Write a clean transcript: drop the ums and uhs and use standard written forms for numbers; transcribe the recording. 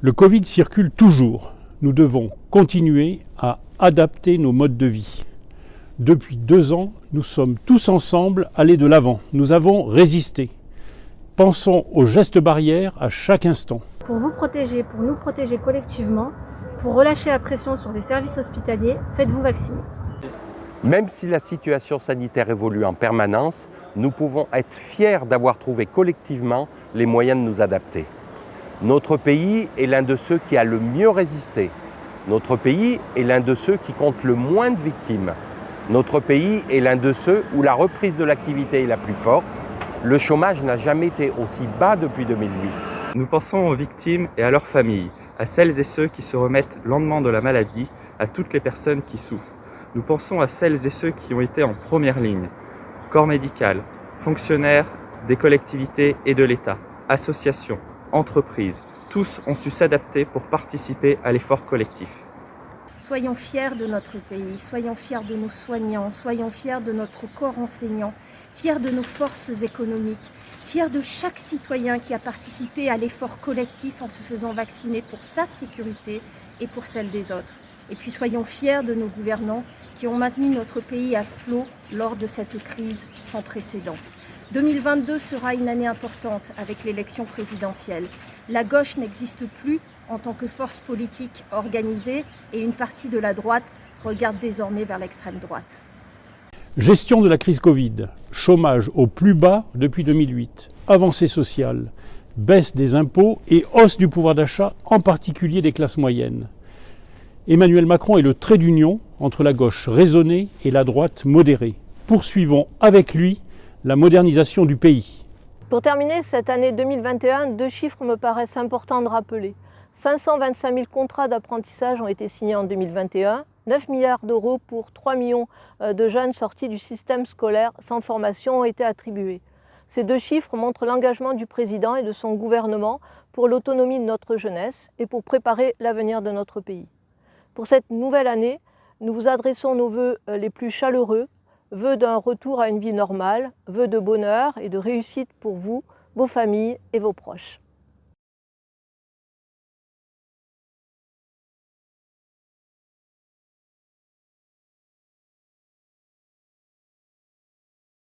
Le Covid circule toujours. Nous devons continuer à adapter nos modes de vie. Depuis 2 ans, nous sommes tous ensemble allés de l'avant. Nous avons résisté. Pensons aux gestes barrières à chaque instant. Pour vous protéger, pour nous protéger collectivement, pour relâcher la pression sur les services hospitaliers, faites-vous vacciner. Même si la situation sanitaire évolue en permanence, nous pouvons être fiers d'avoir trouvé collectivement les moyens de nous adapter. Notre pays est l'un de ceux qui a le mieux résisté. Notre pays est l'un de ceux qui compte le moins de victimes. Notre pays est l'un de ceux où la reprise de l'activité est la plus forte. Le chômage n'a jamais été aussi bas depuis 2008. Nous pensons aux victimes et à leurs familles, à celles et ceux qui se remettent lentement de la maladie, à toutes les personnes qui souffrent. Nous pensons à celles et ceux qui ont été en première ligne, corps médical, fonctionnaires des collectivités et de l'État, associations, entreprises. Tous ont su s'adapter pour participer à l'effort collectif. Soyons fiers de notre pays, soyons fiers de nos soignants, soyons fiers de notre corps enseignant, fiers de nos forces économiques, fiers de chaque citoyen qui a participé à l'effort collectif en se faisant vacciner pour sa sécurité et pour celle des autres. Et puis soyons fiers de nos gouvernants qui ont maintenu notre pays à flot lors de cette crise sans précédent. 2022 sera une année importante avec l'élection présidentielle. La gauche n'existe plus en tant que force politique organisée et une partie de la droite regarde désormais vers l'extrême droite. Gestion de la crise Covid, chômage au plus bas depuis 2008, avancée sociale, baisse des impôts et hausse du pouvoir d'achat, en particulier des classes moyennes. Emmanuel Macron est le trait d'union entre la gauche raisonnée et la droite modérée. Poursuivons avec lui la modernisation du pays. Pour terminer cette année 2021, 2 chiffres me paraissent importants de rappeler. 525 000 contrats d'apprentissage ont été signés en 2021, 9 milliards d'euros pour 3 millions de jeunes sortis du système scolaire sans formation ont été attribués. Ces 2 chiffres montrent l'engagement du président et de son gouvernement pour l'autonomie de notre jeunesse et pour préparer l'avenir de notre pays. Pour cette nouvelle année, nous vous adressons nos vœux les plus chaleureux, vœux d'un retour à une vie normale, vœux de bonheur et de réussite pour vous, vos familles et vos proches.